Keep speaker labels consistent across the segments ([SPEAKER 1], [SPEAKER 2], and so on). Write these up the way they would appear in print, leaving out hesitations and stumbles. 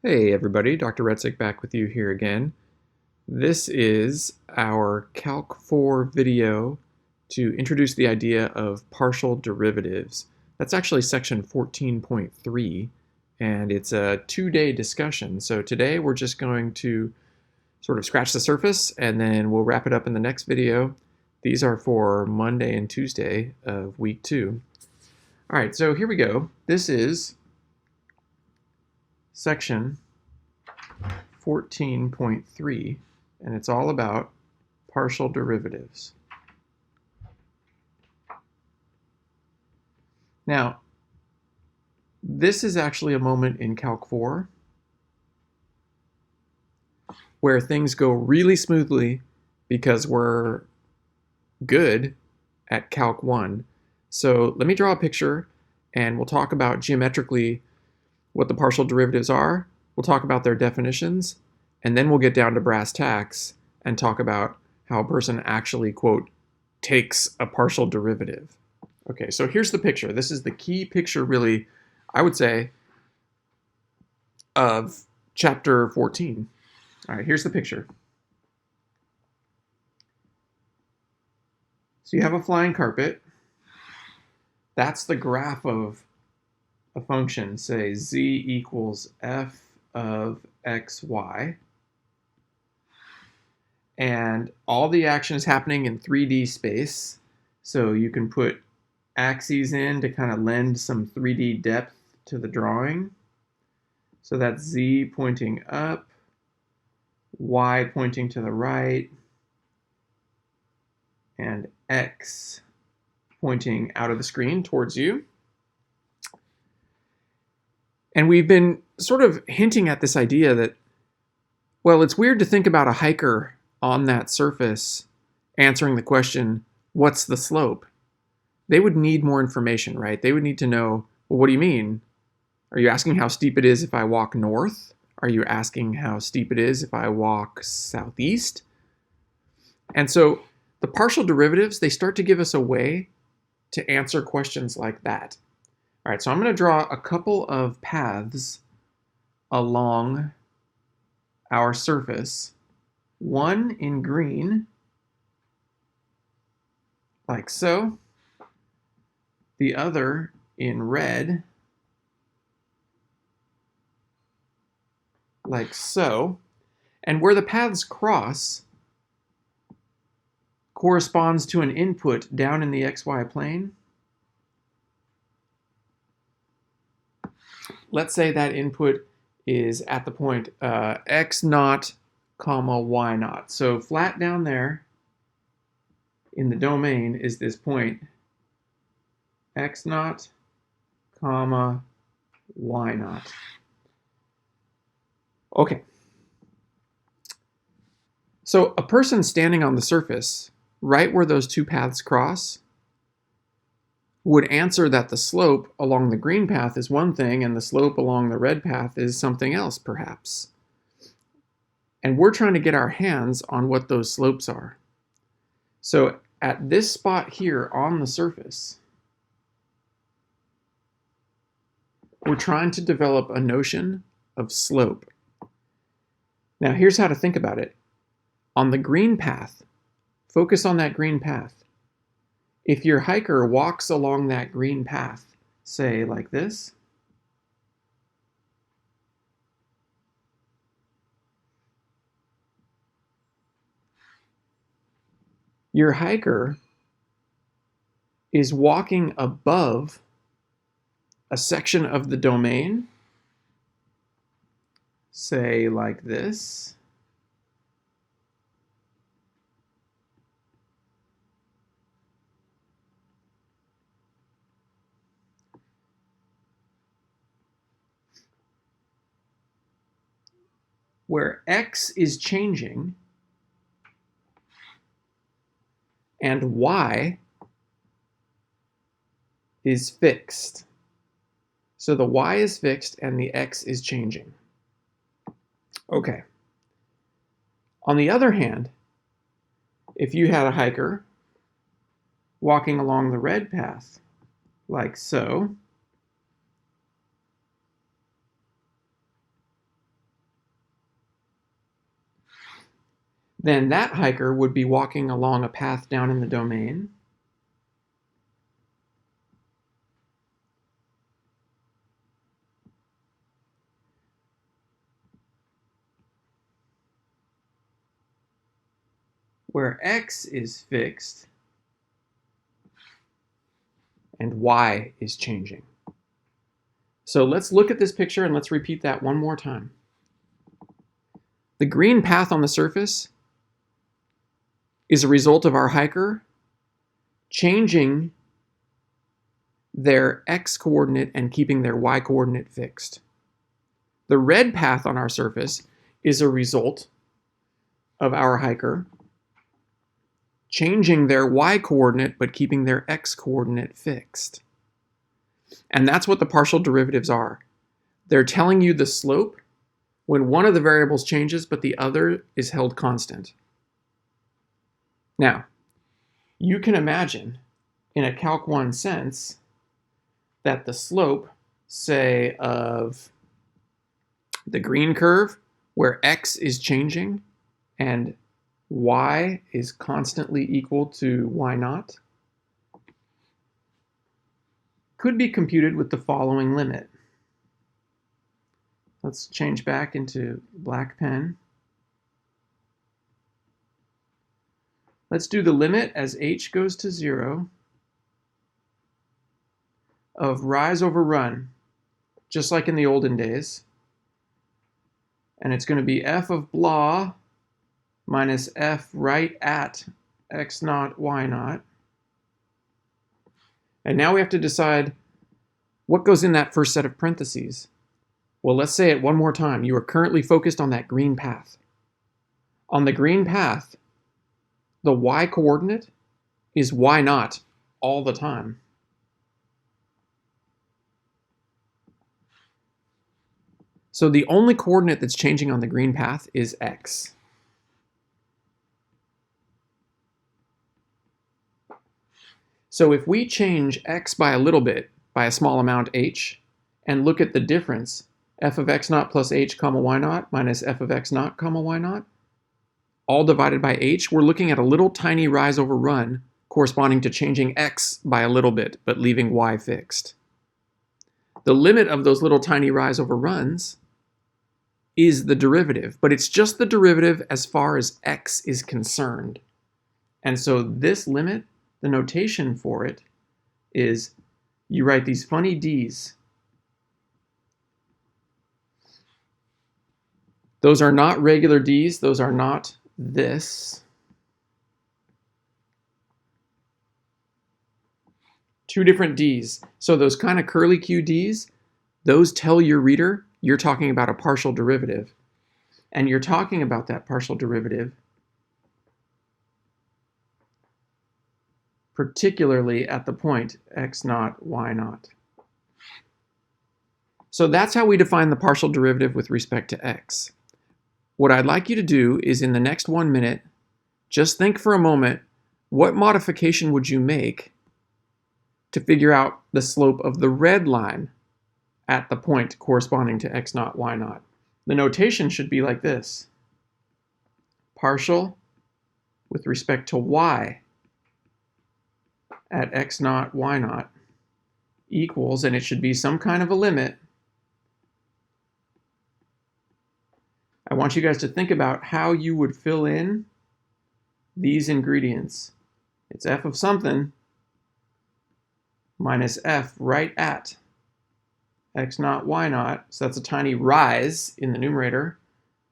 [SPEAKER 1] Hey everybody, Dr. Retzik back with you here again. This is our Calc 4 video to introduce the idea of partial derivatives. That's actually section 14.3, and it's a two-day discussion. So today we're just going to sort of scratch the surface, and then we'll wrap it up in the next video. These are for Monday and Tuesday of week 2. All right, so here we go. This is section 14.3, and it's all about partial derivatives. Now, this is actually a moment in Calc 4 where things go really smoothly because we're good at Calc 1. So let me draw a picture and we'll talk about geometrically what the partial derivatives are. We'll talk about their definitions, and then we'll get down to brass tacks and talk about how a person actually, quote, takes a partial derivative. Okay, so here's the picture. This is the key picture, really, I would say, of chapter 14. All right, here's the picture. So you have a flying carpet. That's the graph of a function, say z equals f of xy. And all the action is happening in 3D space. So you can put axes in to kind of lend some 3D depth to the drawing. So that's z pointing up, y pointing to the right, and x pointing out of the screen towards you. And we've been sort of hinting at this idea that, well, it's weird to think about a hiker on that surface answering the question, what's the slope? They would need more information, right? They would need to know, well, what do you mean? Are you asking how steep it is if I walk north? Are you asking how steep it is if I walk southeast? And so the partial derivatives, they start to give us a way to answer questions like that. All right, so I'm going to draw a couple of paths along our surface. One in green, like so. The other in red, like so. And where the paths cross corresponds to an input down in the xy plane. Let's say that input is at the point x naught, comma y naught. So flat down there in the domain is this point x naught, comma y naught. Okay. So a person standing on the surface, right where those two paths cross, would answer that the slope along the green path is one thing and the slope along the red path is something else, perhaps. And we're trying to get our hands on what those slopes are. So at this spot here on the surface, we're trying to develop a notion of slope. Now here's how to think about it. On the green path, focus on that green path. If your hiker walks along that green path, say like this, your hiker is walking above a section of the domain, say like this, where x is changing and y is fixed. So the y is fixed and the x is changing. Okay. On the other hand, if you had a hiker walking along the red path, like so, then that hiker would be walking along a path down in the domain. Where x is fixed and y is changing. So let's look at this picture and let's repeat that one more time. The green path on the surface is a result of our hiker changing their x coordinate and keeping their y coordinate fixed. The red path on our surface is a result of our hiker changing their y coordinate but keeping their x coordinate fixed. And that's what the partial derivatives are. They're telling you the slope when one of the variables changes but the other is held constant. Now, you can imagine in a Calc 1 sense that the slope, say, of the green curve, where x is changing and y is constantly equal to y naught, could be computed with the following limit. Let's change back into black pen. Let's do the limit as h goes to 0 of rise over run, just like in the olden days. And it's going to be f of blah minus f right at x naught, y naught. And now we have to decide what goes in that first set of parentheses. Well, let's say it one more time. You are currently focused on that green path. On the green path, the y coordinate is y naught all the time. So the only coordinate that's changing on the green path is x. So if we change x by a little bit, by a small amount h, and look at the difference, f of x naught plus h comma y naught minus f of x naught comma y naught, all divided by h, we're looking at a little tiny rise over run corresponding to changing x by a little bit, but leaving y fixed. The limit of those little tiny rise over runs is the derivative, but it's just the derivative as far as x is concerned. And so this limit, the notation for it is you write these funny d's. Those are not regular d's, those are not this. Two different d's. So those kind of curly Q d's, those tell your reader you're talking about a partial derivative. And you're talking about that partial derivative particularly at the point x naught, y naught. So that's how we define the partial derivative with respect to x. What I'd like you to do is in the next 1 minute, just think for a moment, what modification would you make to figure out the slope of the red line at the point corresponding to x naught, y naught? The notation should be like this. Partial with respect to y at x naught, y naught equals, and it should be some kind of a limit. I want you guys to think about how you would fill in these ingredients. It's f of something minus f right at x naught, y naught, so that's a tiny rise in the numerator,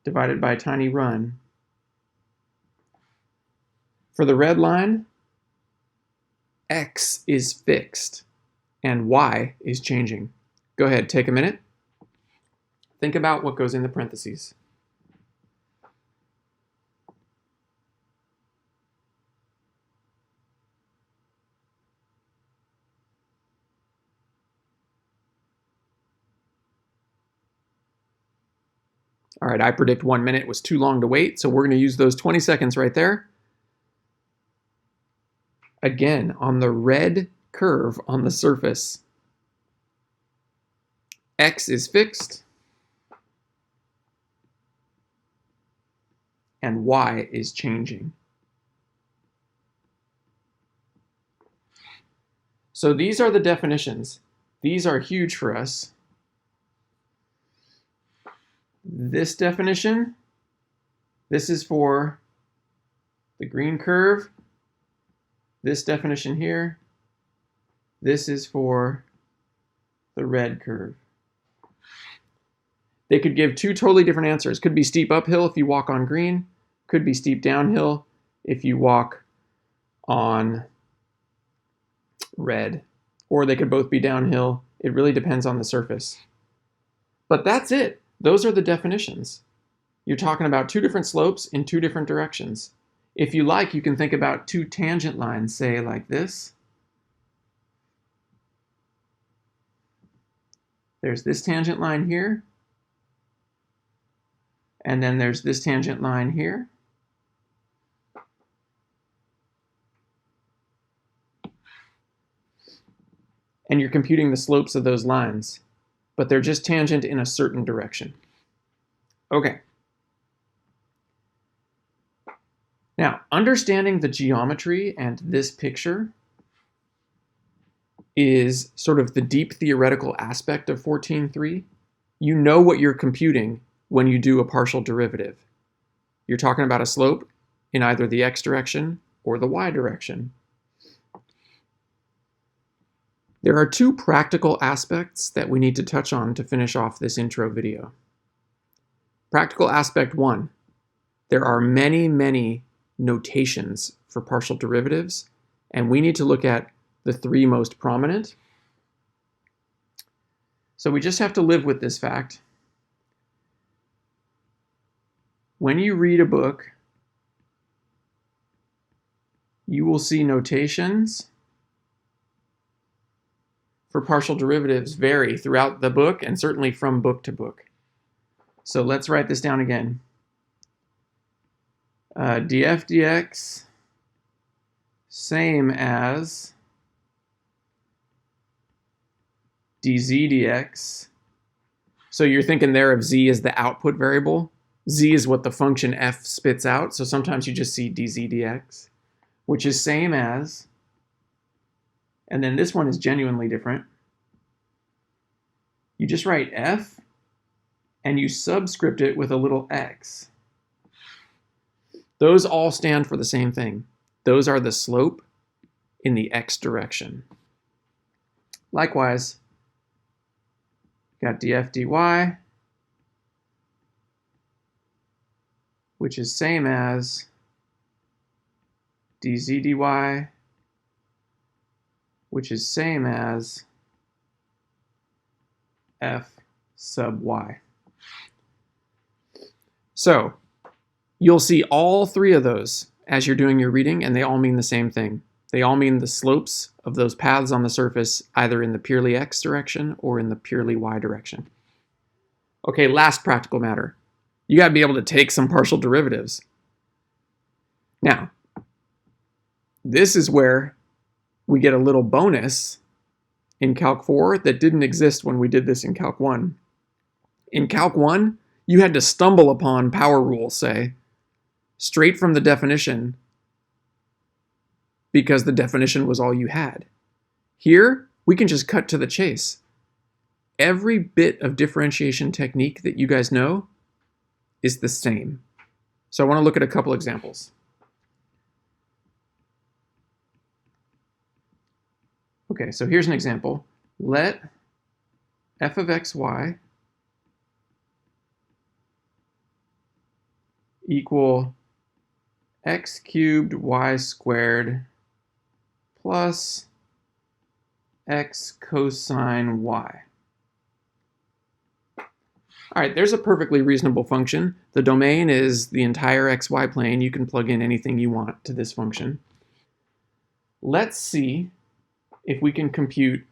[SPEAKER 1] divided by a tiny run. For the red line, x is fixed and y is changing. Go ahead, take a minute. Think about what goes in the parentheses. All right, I predict 1 minute was too long to wait, so we're going to use those 20 seconds right there. Again, on the red curve on the surface, x is fixed and y is changing. So these are the definitions. These are huge for us. This definition, this is for the green curve. This definition here, this is for the red curve. They could give two totally different answers. Could be steep uphill if you walk on green, could be steep downhill if you walk on red, or they could both be downhill. It really depends on the surface. But that's it. Those are the definitions. You're talking about two different slopes in two different directions. If you like, you can think about two tangent lines, say like this. There's this tangent line here, and then there's this tangent line here. And you're computing the slopes of those lines, but they're just tangent in a certain direction. Okay. Now, understanding the geometry and this picture is sort of the deep theoretical aspect of 14.3. You know what you're computing when you do a partial derivative. You're talking about a slope in either the x direction or the y direction. There are two practical aspects that we need to touch on to finish off this intro video. Practical aspect 1, there are many, many notations for partial derivatives, and we need to look at the three most prominent. So we just have to live with this fact. When you read a book, you will see notations for partial derivatives vary throughout the book and certainly from book to book. So let's write this down again. df dx same as dz dx. So you're thinking there of z as the output variable. Z is what the function f spits out. So sometimes you just see dz dx, which is same as, and then this one is genuinely different. You just write f and you subscript it with a little x. Those all stand for the same thing. Those are the slope in the x direction. Likewise, got df dy, which is same as dz dy, which is same as f sub y. So you'll see all three of those as you're doing your reading, and they all mean the same thing. They all mean the slopes of those paths on the surface, either in the purely x direction or in the purely y direction. Okay, last practical matter. You got to be able to take some partial derivatives. Now, this is where we get a little bonus in Calc 4 that didn't exist when we did this in Calc 1. In Calc 1, you had to stumble upon power rules, say, straight from the definition, because the definition was all you had. Here, we can just cut to the chase. Every bit of differentiation technique that you guys know is the same. So I want to look at a couple examples. Okay, so here's an example. Let f of xy equal x cubed y squared plus x cosine y. All right, there's a perfectly reasonable function. The domain is the entire xy plane. You can plug in anything you want to this function. Let's see if we can compute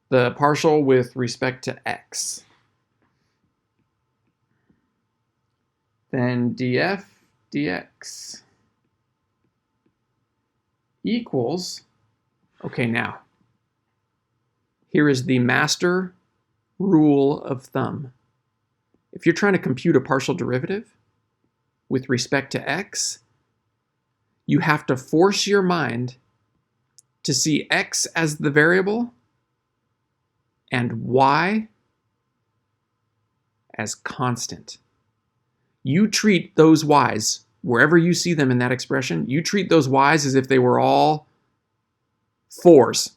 [SPEAKER 1] the partial with respect to x. Then df dx equals, okay, now, here is the master rule of thumb. If you're trying to compute a partial derivative, with respect to x, you have to force your mind to see x as the variable and y as constant. You treat those y's, wherever you see them in that expression, you treat those y's as if they were all 4s.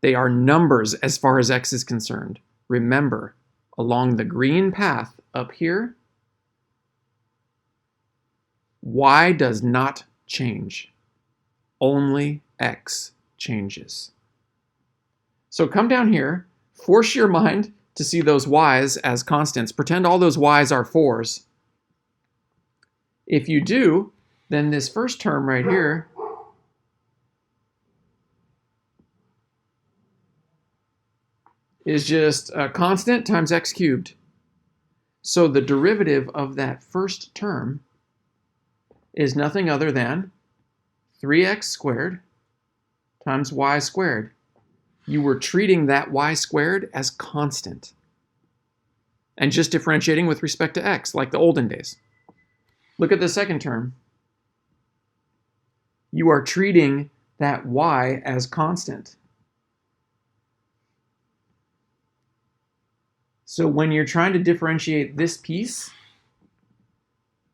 [SPEAKER 1] They are numbers as far as x is concerned. Remember, along the green path up here, y does not change. Only x changes. So come down here, force your mind to see those y's as constants. Pretend all those y's are 4s. If you do, then this first term right here is just a constant times x cubed. So the derivative of that first term is nothing other than 3x squared times y squared. You were treating that y squared as constant and just differentiating with respect to x, like the olden days. Look at the second term. You are treating that y as constant. So when you're trying to differentiate this piece,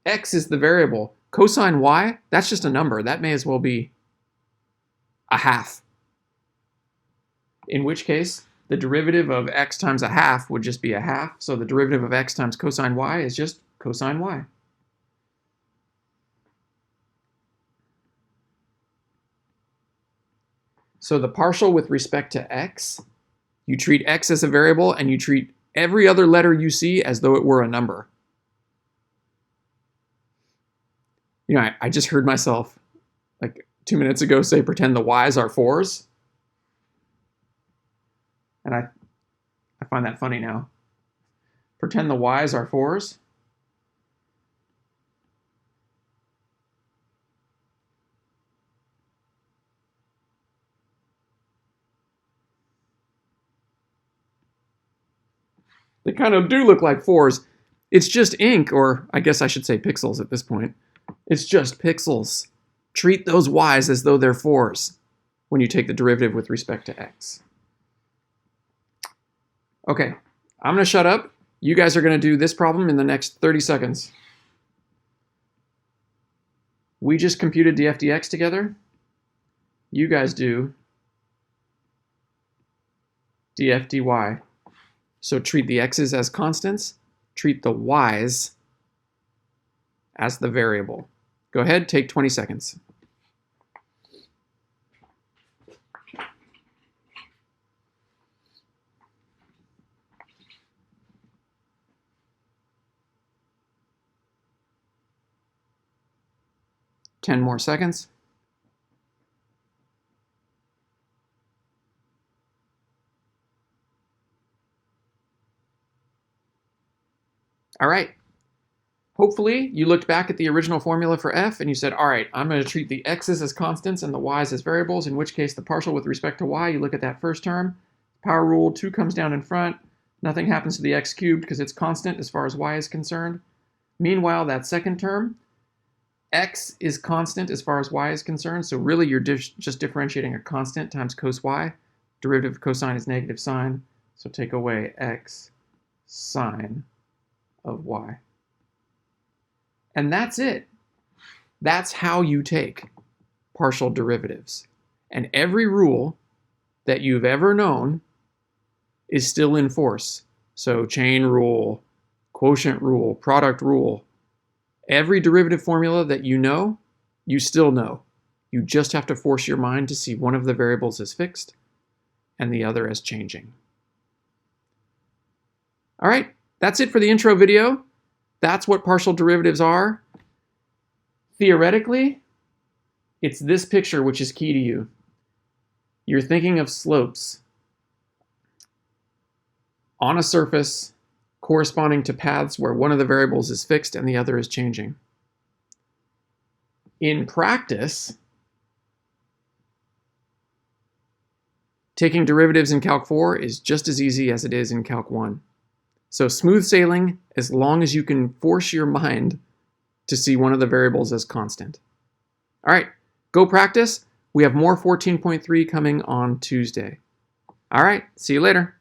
[SPEAKER 1] x is the variable. Cosine y, that's just a number. That may as well be a half. In which case, the derivative of x times a half would just be a half. So the derivative of x times cosine y is just cosine y. So the partial with respect to x, you treat x as a variable and you treat every other letter you see as though it were a number. You know, I just heard myself like 2 minutes ago say pretend the y's are 4s. And I find that funny now. Pretend the y's are 4s. They kind of do look like 4s. It's just ink, or I guess I should say pixels at this point. It's just pixels. Treat those y's as though they're 4s when you take the derivative with respect to x. Okay, I'm going to shut up. You guys are going to do this problem in the next 30 seconds. We just computed df dx together. You guys do df dy. So treat the x's as constants, treat the y's as the variable. Go ahead, take 20 seconds. Ten more seconds. All right. Hopefully you looked back at the original formula for f and you said, all right, I'm going to treat the x's as constants and the y's as variables, in which case the partial with respect to y, you look at that first term, power rule, 2 comes down in front, nothing happens to the x cubed because it's constant as far as y is concerned. Meanwhile, that second term, x is constant as far as y is concerned, so really you're just differentiating a constant times cos y. Derivative of cosine is negative sine, so take away x sine of y. And that's it. That's how you take partial derivatives. And every rule that you've ever known is still in force. So chain rule, quotient rule, product rule. Every derivative formula that you know, you still know. You just have to force your mind to see one of the variables as fixed and the other as changing. All right, that's it for the intro video. That's what partial derivatives are. Theoretically, it's this picture which is key to you. You're thinking of slopes on a surface corresponding to paths where one of the variables is fixed and the other is changing. In practice, taking derivatives in Calc 4 is just as easy as it is in Calc 1. So smooth sailing as long as you can force your mind to see one of the variables as constant. All right, go practice. We have more 14.3 coming on Tuesday. All right, see you later.